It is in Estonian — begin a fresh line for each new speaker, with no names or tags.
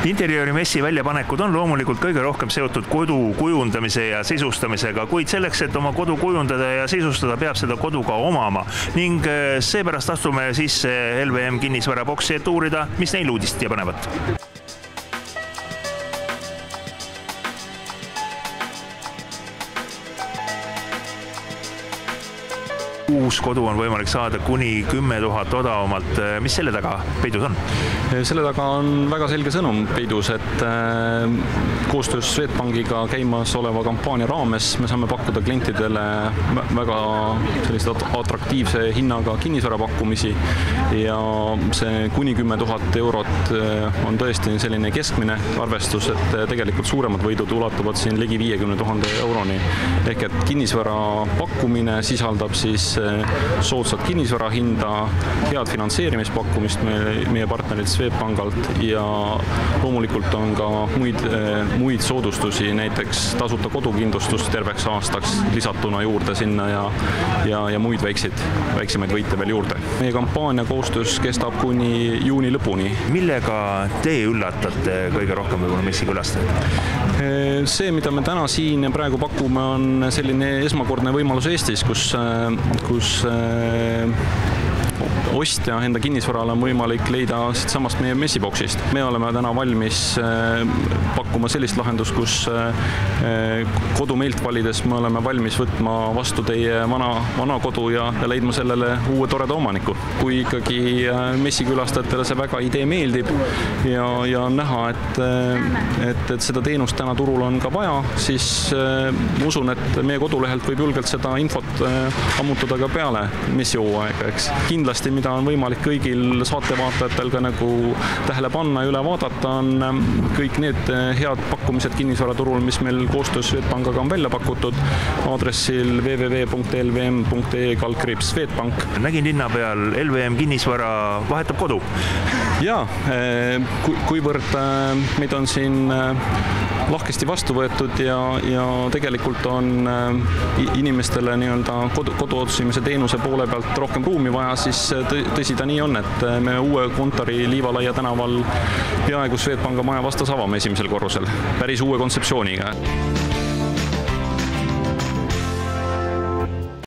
Interjöörimessi väljapanekud on loomulikult kõige rohkem seotud kodu kujundamise ja sisustamisega, kuid selleks, et oma kodu kujundada ja sisustada, peab seda kodu ka omama ning seepärast astume sisse LVM kinnisvaraboksi, et uurida, mis neil uudist ja panevat. Uus kodu on võimalik saada kuni 10 000 odavamalt. Mis selle taga peidus on?
Selle taga on väga selge sõnum peidus, et koostöös Swedbankiga käimas oleva kampaania raames me saame pakkuda klientidele väga sellist atraktiivse hinnaga kinnisvarapakkumisi ja see kuni 10 000 eurot on tõesti selline keskmine arvestus, et tegelikult suuremad võidud ulatuvad siin ligi 50 000 euroni. Ehk et kinnisvara pakkumine sisaldab siis soodsat kinnisvara hinda, head finantseerimispakkumist meie partnerid Swedbankalt ja loomulikult on ka muid soodustusi, näiteks tasuta kodukindlustus terveks aastaks lisatuna juurde sinna ja muid väiksemaid võite veel juurde. Meie kampaania koostöös kestab kuni juuni lõpuni. Millega te üllatate kõige rohkem võib-olla messi külastajad? See, mida me täna siin praegu pakume, on selline esmakordne võimalus Eestis, kus ostja enda kinnisvarale on võimalik leida samast meie messiboksist. Me oleme täna valmis pakkuma sellist lahendust, kus kodu meilt valides me oleme valmis võtma vastu teie vana kodu ja leidma sellele uue toreda omaniku. Kui ikkagi messikülastajatele see väga idee meeldib ja on näha, et seda teenust täna turul on ka vaja, siis ma usun, et meie kodulehelt võib julgelt seda infot ammutada ka peale messihooaega, eks. Kindlasti, mida on võimalik kõigil saatevaatajatele ka nagu tähele panna ja üle vaadata, on kõik need head pakkumised kinnisvaraturul, mis meil koostöös Swedbankaga on välja pakutud aadressil www.lvm.ee/Swedbank.
Nägin linna peal LVM kinnisvara vahetab kodu.
Jaa, kuivõrd meid on siin lahkesti vastu võetud ja tegelikult on inimestele kodu otsimise teenuse poole pealt rohkem ruumi vaja, siis tõsi ta nii on, et me uue kontori Liivalaia tänaval peaaegu Swedbanka maja vastas avame esimesel korrusel päris uue kontseptsiooniga.